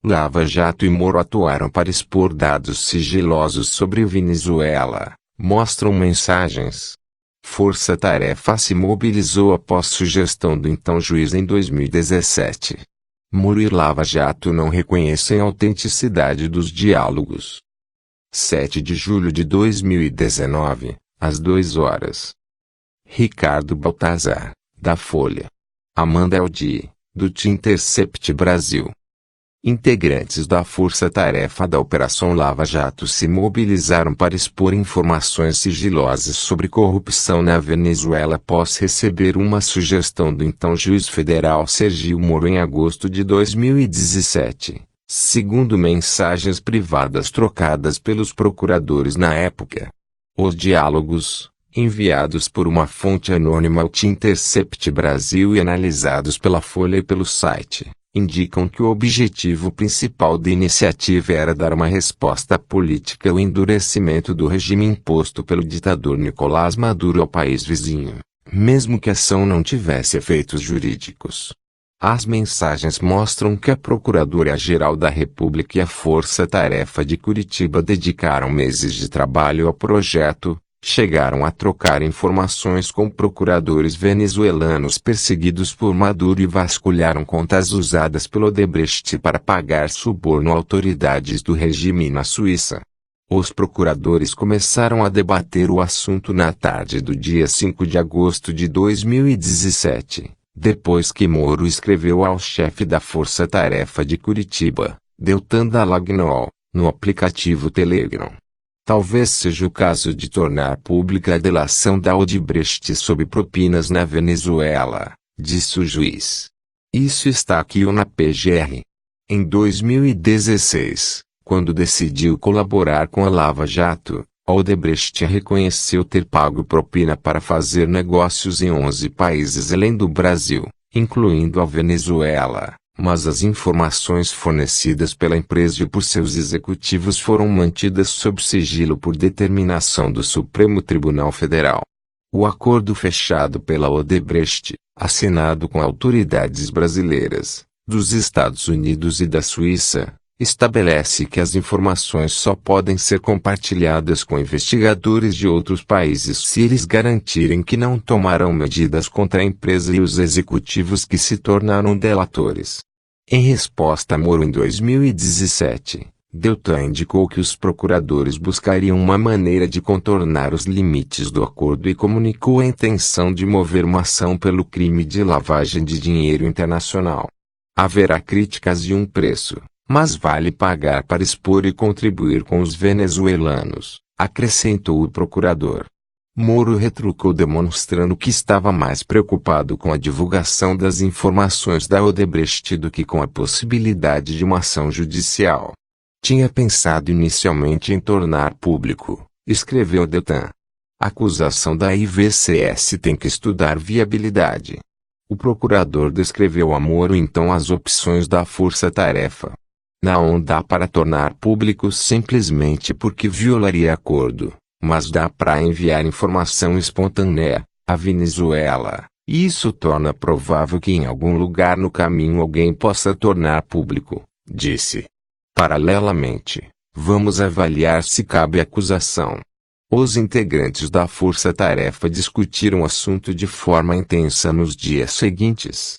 Lava Jato e Moro atuaram para expor dados sigilosos sobre Venezuela, mostram mensagens. Força-tarefa se mobilizou após sugestão do então juiz em 2017. Moro e Lava Jato não reconhecem a autenticidade dos diálogos. 7 de julho de 2019, às 2h. Ricardo Baltazar, da Folha. Amanda Eldi, do The Intercept Brasil. Integrantes da Força-Tarefa da Operação Lava Jato se mobilizaram para expor informações sigilosas sobre corrupção na Venezuela após receber uma sugestão do então juiz federal Sergio Moro em agosto de 2017, segundo mensagens privadas trocadas pelos procuradores na época. Os diálogos, enviados por uma fonte anônima ao The Intercept Brasil e analisados pela Folha e pelo site, indicam que o objetivo principal da iniciativa era dar uma resposta política ao endurecimento do regime imposto pelo ditador Nicolás Maduro ao país vizinho, mesmo que a ação não tivesse efeitos jurídicos. As mensagens mostram que a Procuradoria-Geral da República e a Força-Tarefa de Curitiba dedicaram meses de trabalho ao projeto, chegaram a trocar informações com procuradores venezuelanos perseguidos por Maduro e vasculharam contas usadas pelo Odebrecht para pagar suborno a autoridades do regime na Suíça. Os procuradores começaram a debater o assunto na tarde do dia 5 de agosto de 2017, depois que Moro escreveu ao chefe da Força-Tarefa de Curitiba, Deltan Dallagnol, no aplicativo Telegram. Talvez seja o caso de tornar pública a delação da Odebrecht sobre propinas na Venezuela, disse o juiz. Isso está aqui ou na PGR. Em 2016, quando decidiu colaborar com a Lava Jato, a Odebrecht reconheceu ter pago propina para fazer negócios em 11 países além do Brasil, incluindo a Venezuela. Mas as informações fornecidas pela empresa e por seus executivos foram mantidas sob sigilo por determinação do Supremo Tribunal Federal. O acordo fechado pela Odebrecht, assinado com autoridades brasileiras, dos Estados Unidos e da Suíça, estabelece que as informações só podem ser compartilhadas com investigadores de outros países se eles garantirem que não tomarão medidas contra a empresa e os executivos que se tornaram delatores. Em resposta a Moro em 2017, Deltan indicou que os procuradores buscariam uma maneira de contornar os limites do acordo e comunicou a intenção de mover uma ação pelo crime de lavagem de dinheiro internacional. Haverá críticas e um preço, mas vale pagar para expor e contribuir com os venezuelanos, acrescentou o procurador. Moro retrucou demonstrando que estava mais preocupado com a divulgação das informações da Odebrecht do que com a possibilidade de uma ação judicial. Tinha pensado inicialmente em tornar público, escreveu Deltan. A acusação da IVCS tem que estudar viabilidade. O procurador descreveu a Moro então as opções da força-tarefa. Não dá para tornar público simplesmente porque violaria acordo. Mas dá para enviar informação espontânea à Venezuela, e isso torna provável que em algum lugar no caminho alguém possa tornar público, disse. Paralelamente, vamos avaliar se cabe acusação. Os integrantes da força-tarefa discutiram o assunto de forma intensa nos dias seguintes.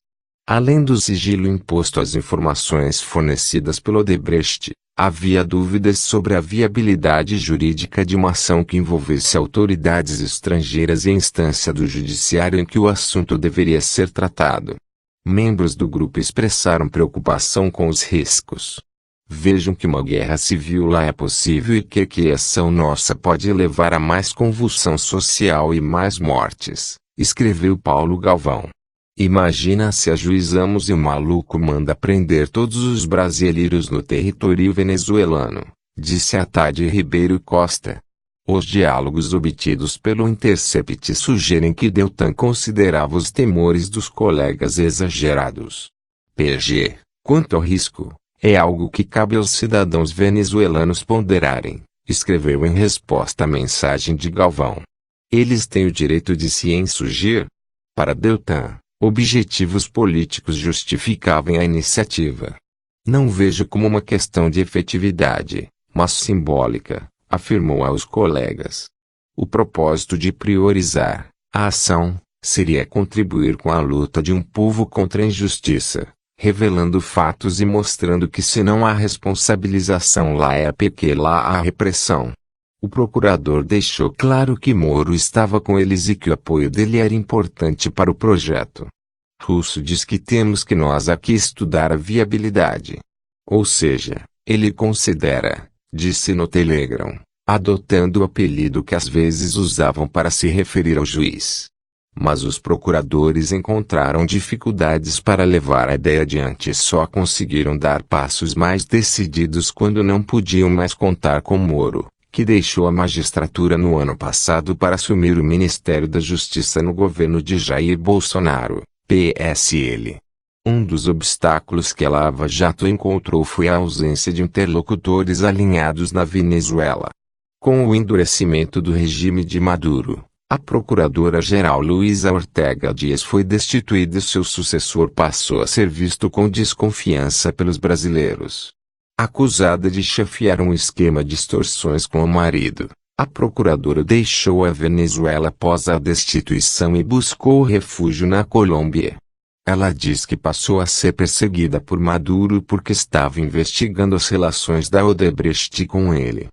Além do sigilo imposto às informações fornecidas pelo Odebrecht, havia dúvidas sobre a viabilidade jurídica de uma ação que envolvesse autoridades estrangeiras e a instância do judiciário em que o assunto deveria ser tratado. Membros do grupo expressaram preocupação com os riscos. Vejam que uma guerra civil lá é possível e que a ação nossa pode levar a mais convulsão social e mais mortes, escreveu Paulo Galvão. Imagina se ajuizamos e o maluco manda prender todos os brasileiros no território venezuelano, disse Atade Ribeiro Costa. Os diálogos obtidos pelo Intercept sugerem que Deltan considerava os temores dos colegas exagerados. PG, quanto ao risco, é algo que cabe aos cidadãos venezuelanos ponderarem, escreveu em resposta à mensagem de Galvão. Eles têm o direito de se insurgir? Para Deltan, objetivos políticos justificavam a iniciativa. Não vejo como uma questão de efetividade, mas simbólica, afirmou aos colegas. O propósito de priorizar a ação seria contribuir com a luta de um povo contra a injustiça, revelando fatos e mostrando que se não há responsabilização lá é porque lá há repressão. O procurador deixou claro que Moro estava com eles e que o apoio dele era importante para o projeto. Russo diz que temos que nós aqui estudar a viabilidade. Ou seja, ele considera, disse no Telegram, adotando o apelido que às vezes usavam para se referir ao juiz. Mas os procuradores encontraram dificuldades para levar a ideia adiante e só conseguiram dar passos mais decididos quando não podiam mais contar com Moro, que deixou a magistratura no ano passado para assumir o Ministério da Justiça no governo de Jair Bolsonaro, PSL. Um dos obstáculos que a Lava Jato encontrou foi a ausência de interlocutores alinhados na Venezuela. Com o endurecimento do regime de Maduro, a procuradora-geral Luísa Ortega Dias foi destituída e seu sucessor passou a ser visto com desconfiança pelos brasileiros. Acusada de chefiar um esquema de extorsões com o marido, a procuradora deixou a Venezuela após a destituição e buscou refúgio na Colômbia. Ela diz que passou a ser perseguida por Maduro porque estava investigando as relações da Odebrecht com ele.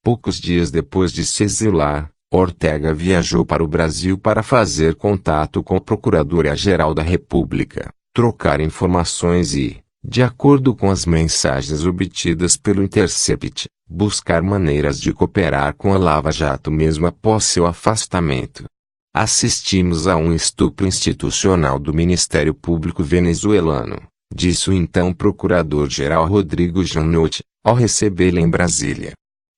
Poucos dias depois de se exilar, Ortega viajou para o Brasil para fazer contato com a Procuradoria-Geral da República, trocar informações e, de acordo com as mensagens obtidas pelo Intercept, buscar maneiras de cooperar com a Lava Jato mesmo após seu afastamento. Assistimos a um estupro institucional do Ministério Público venezuelano, disse o então Procurador-Geral Rodrigo Janot, ao recebê-la em Brasília.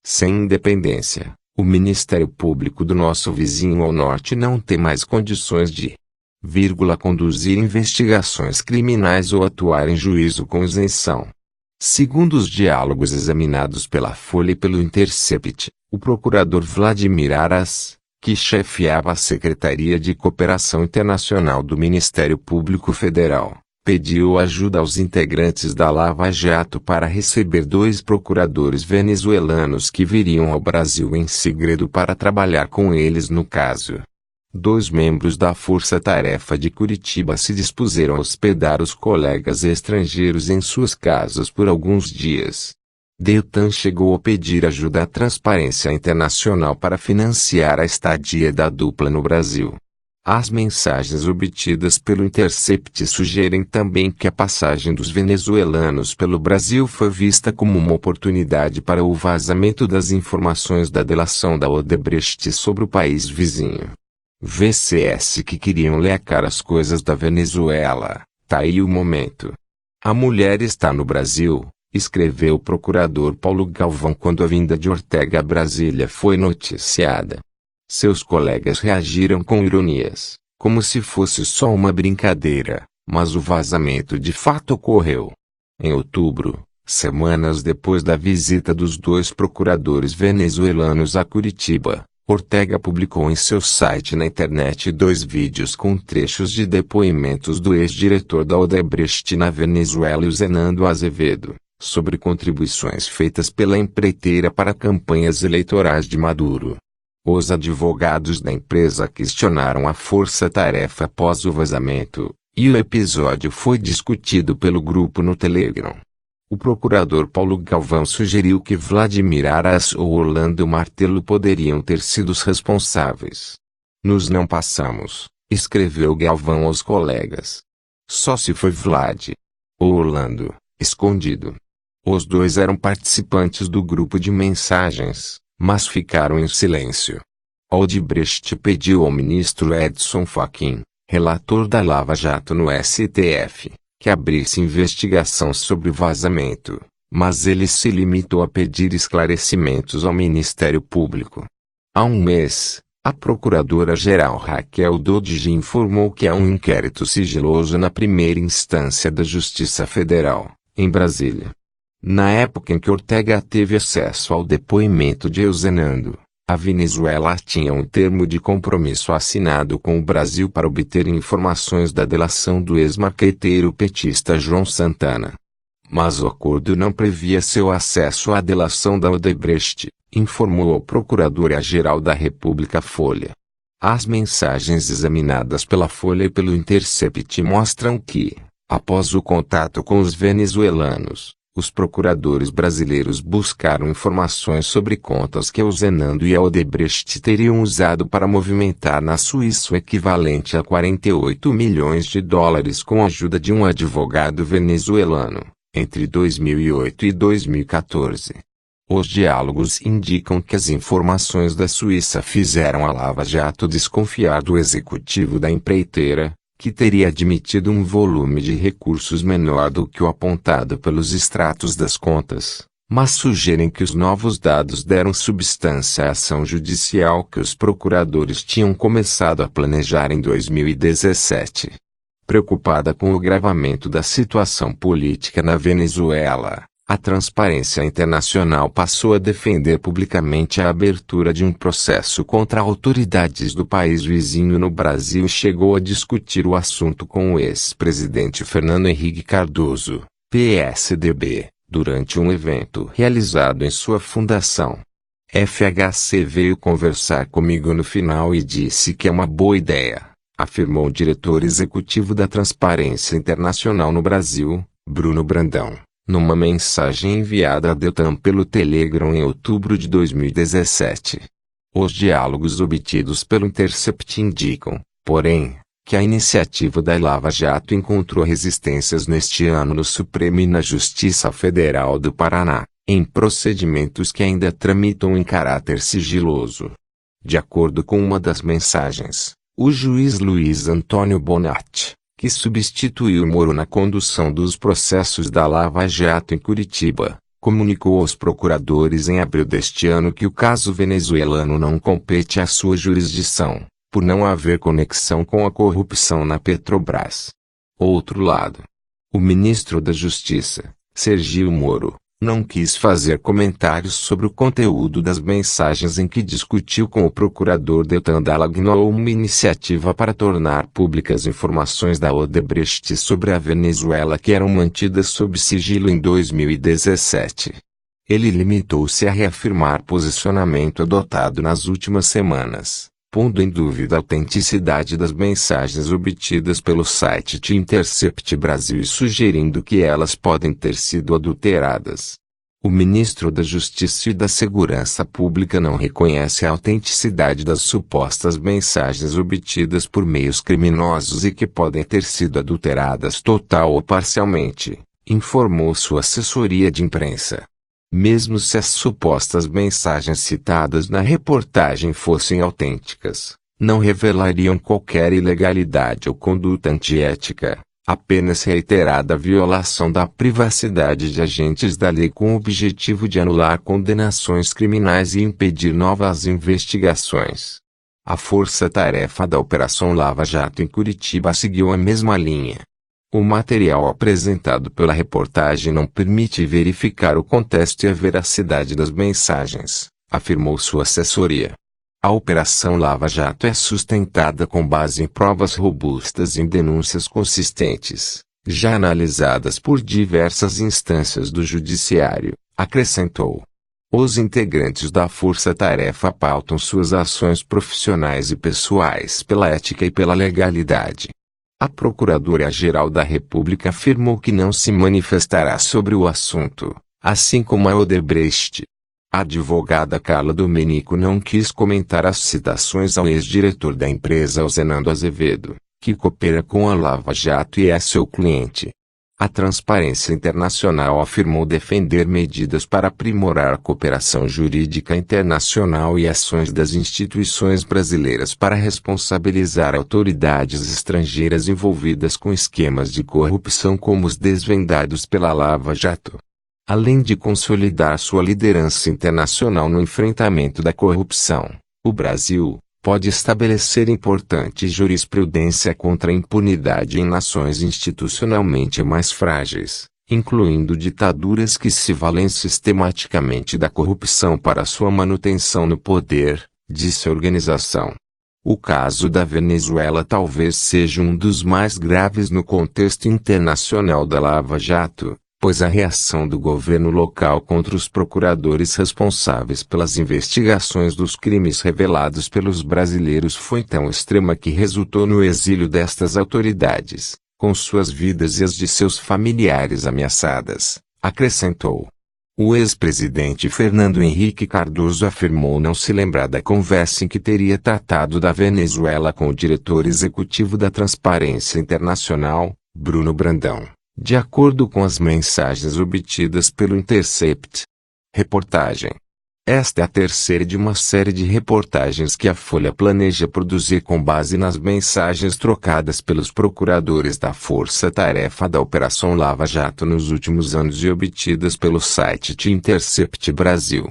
Sem independência, o Ministério Público do nosso vizinho ao norte não tem mais condições de conduzir investigações criminais ou atuar em juízo com isenção. Segundo os diálogos examinados pela Folha e pelo Intercept, o procurador Vladimir Aras, que chefiava a Secretaria de Cooperação Internacional do Ministério Público Federal, pediu ajuda aos integrantes da Lava Jato para receber 2 procuradores venezuelanos que viriam ao Brasil em segredo para trabalhar com eles no caso. 2 membros da Força Tarefa de Curitiba se dispuseram a hospedar os colegas estrangeiros em suas casas por alguns dias. Deltan chegou a pedir ajuda à Transparência Internacional para financiar a estadia da dupla no Brasil. As mensagens obtidas pelo Intercept sugerem também que a passagem dos venezuelanos pelo Brasil foi vista como uma oportunidade para o vazamento das informações da delação da Odebrecht sobre o país vizinho. VCS que queriam lecar as coisas da Venezuela, tá aí o momento. A mulher está no Brasil, escreveu o procurador Paulo Galvão quando a vinda de Ortega a Brasília foi noticiada. Seus colegas reagiram com ironias, como se fosse só uma brincadeira, mas o vazamento de fato ocorreu. Em outubro, semanas depois da visita dos 2 procuradores venezuelanos a Curitiba, Ortega publicou em seu site na internet 2 vídeos com trechos de depoimentos do ex-diretor da Odebrecht na Venezuela e Zenando Azevedo, sobre contribuições feitas pela empreiteira para campanhas eleitorais de Maduro. Os advogados da empresa questionaram a força-tarefa após o vazamento, e o episódio foi discutido pelo grupo no Telegram. O procurador Paulo Galvão sugeriu que Vladimir Aras ou Orlando Martello poderiam ter sido os responsáveis. Nos não passamos, escreveu Galvão aos colegas. Só se foi Vlad ou Orlando, escondido. Os 2 eram participantes do grupo de mensagens, mas ficaram em silêncio. Odebrecht pediu ao ministro Edson Fachin, relator da Lava Jato no STF, que abrisse investigação sobre o vazamento, mas ele se limitou a pedir esclarecimentos ao Ministério Público. Há um mês, a procuradora-geral Raquel Dodge informou que há um inquérito sigiloso na primeira instância da Justiça Federal, em Brasília. Na época em que Ortega teve acesso ao depoimento de Zenando, a Venezuela tinha um termo de compromisso assinado com o Brasil para obter informações da delação do ex-marqueteiro petista João Santana. Mas o acordo não previa seu acesso à delação da Odebrecht, informou a Procuradoria-Geral da República Folha. As mensagens examinadas pela Folha e pelo Intercept mostram que, após o contato com os venezuelanos, os procuradores brasileiros buscaram informações sobre contas que o Zenando e a Odebrecht teriam usado para movimentar na Suíça o equivalente a 48 milhões de dólares com a ajuda de um advogado venezuelano, entre 2008 e 2014. Os diálogos indicam que as informações da Suíça fizeram a Lava Jato desconfiar do executivo da empreiteira, que teria admitido um volume de recursos menor do que o apontado pelos extratos das contas, mas sugerem que os novos dados deram substância à ação judicial que os procuradores tinham começado a planejar em 2017. Preocupada com o agravamento da situação política na Venezuela, a Transparência Internacional passou a defender publicamente a abertura de um processo contra autoridades do país vizinho no Brasil e chegou a discutir o assunto com o ex-presidente Fernando Henrique Cardoso, PSDB, durante um evento realizado em sua fundação. FHC veio conversar comigo no final e disse que é uma boa ideia, afirmou o diretor executivo da Transparência Internacional no Brasil, Bruno Brandão, numa mensagem enviada a Deltan pelo Telegram em outubro de 2017. Os diálogos obtidos pelo Intercept indicam, porém, que a iniciativa da Lava Jato encontrou resistências neste ano no Supremo e na Justiça Federal do Paraná, em procedimentos que ainda tramitam em caráter sigiloso. De acordo com uma das mensagens, o juiz Luiz Antônio Bonatti, que substituiu Moro na condução dos processos da Lava Jato em Curitiba, comunicou aos procuradores em abril deste ano que o caso venezuelano não compete à sua jurisdição, por não haver conexão com a corrupção na Petrobras. Outro lado, o ministro da Justiça, Sergio Moro, não quis fazer comentários sobre o conteúdo das mensagens em que discutiu com o procurador Deltan Dallagnol uma iniciativa para tornar públicas informações da Odebrecht sobre a Venezuela que eram mantidas sob sigilo em 2017. Ele limitou-se a reafirmar posicionamento adotado nas últimas semanas, pondo em dúvida a autenticidade das mensagens obtidas pelo site The Intercept Brasil e sugerindo que elas podem ter sido adulteradas. O ministro da Justiça e da Segurança Pública não reconhece a autenticidade das supostas mensagens obtidas por meios criminosos e que podem ter sido adulteradas total ou parcialmente, informou sua assessoria de imprensa. Mesmo se as supostas mensagens citadas na reportagem fossem autênticas, não revelariam qualquer ilegalidade ou conduta antiética, apenas reiterada violação da privacidade de agentes da lei com o objetivo de anular condenações criminais e impedir novas investigações. A força-tarefa da Operação Lava Jato em Curitiba seguiu a mesma linha. O material apresentado pela reportagem não permite verificar o contexto e a veracidade das mensagens, afirmou sua assessoria. A Operação Lava Jato é sustentada com base em provas robustas e em denúncias consistentes, já analisadas por diversas instâncias do Judiciário, acrescentou. Os integrantes da força-tarefa pautam suas ações profissionais e pessoais pela ética e pela legalidade. A Procuradoria-Geral da República afirmou que não se manifestará sobre o assunto, assim como a Odebrecht. A advogada Carla Domenico não quis comentar as citações ao ex-diretor da empresa Zenando Azevedo, que coopera com a Lava Jato e é seu cliente. A Transparência Internacional afirmou defender medidas para aprimorar a cooperação jurídica internacional e ações das instituições brasileiras para responsabilizar autoridades estrangeiras envolvidas com esquemas de corrupção como os desvendados pela Lava Jato. Além de consolidar sua liderança internacional no enfrentamento da corrupção, o Brasil pode estabelecer importante jurisprudência contra a impunidade em nações institucionalmente mais frágeis, incluindo ditaduras que se valem sistematicamente da corrupção para sua manutenção no poder, disse a organização. O caso da Venezuela talvez seja um dos mais graves no contexto internacional da Lava Jato, pois a reação do governo local contra os procuradores responsáveis pelas investigações dos crimes revelados pelos brasileiros foi tão extrema que resultou no exílio destas autoridades, com suas vidas e as de seus familiares ameaçadas, acrescentou. O ex-presidente Fernando Henrique Cardoso afirmou não se lembrar da conversa em que teria tratado da Venezuela com o diretor executivo da Transparência Internacional, Bruno Brandão, de acordo com as mensagens obtidas pelo Intercept. Reportagem. Esta é a terceira de uma série de reportagens que a Folha planeja produzir com base nas mensagens trocadas pelos procuradores da Força Tarefa da Operação Lava Jato nos últimos anos e obtidas pelo site The Intercept Brasil.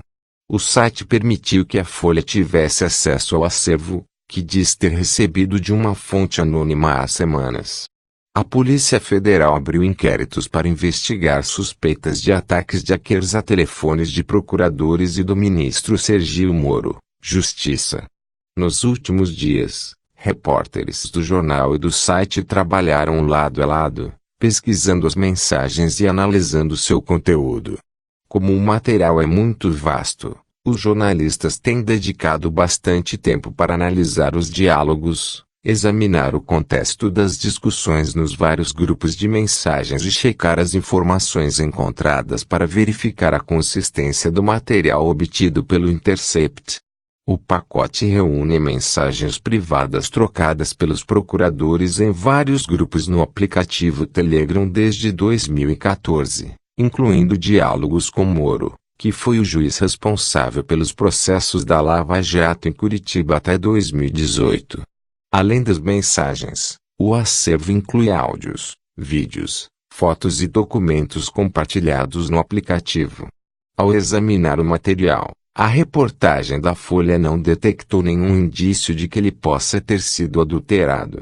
O site permitiu que a Folha tivesse acesso ao acervo, que diz ter recebido de uma fonte anônima há semanas. A Polícia Federal abriu inquéritos para investigar suspeitas de ataques de hackers a telefones de procuradores e do ministro Sergio Moro, Justiça. Nos últimos dias, repórteres do jornal e do site trabalharam lado a lado, pesquisando as mensagens e analisando seu conteúdo. Como o material é muito vasto, os jornalistas têm dedicado bastante tempo para analisar os diálogos, examinar o contexto das discussões nos vários grupos de mensagens e checar as informações encontradas para verificar a consistência do material obtido pelo Intercept. O pacote reúne mensagens privadas trocadas pelos procuradores em vários grupos no aplicativo Telegram desde 2014, incluindo diálogos com Moro, que foi o juiz responsável pelos processos da Lava Jato em Curitiba até 2018. Além das mensagens, o acervo inclui áudios, vídeos, fotos e documentos compartilhados no aplicativo. Ao examinar o material, a reportagem da Folha não detectou nenhum indício de que ele possa ter sido adulterado.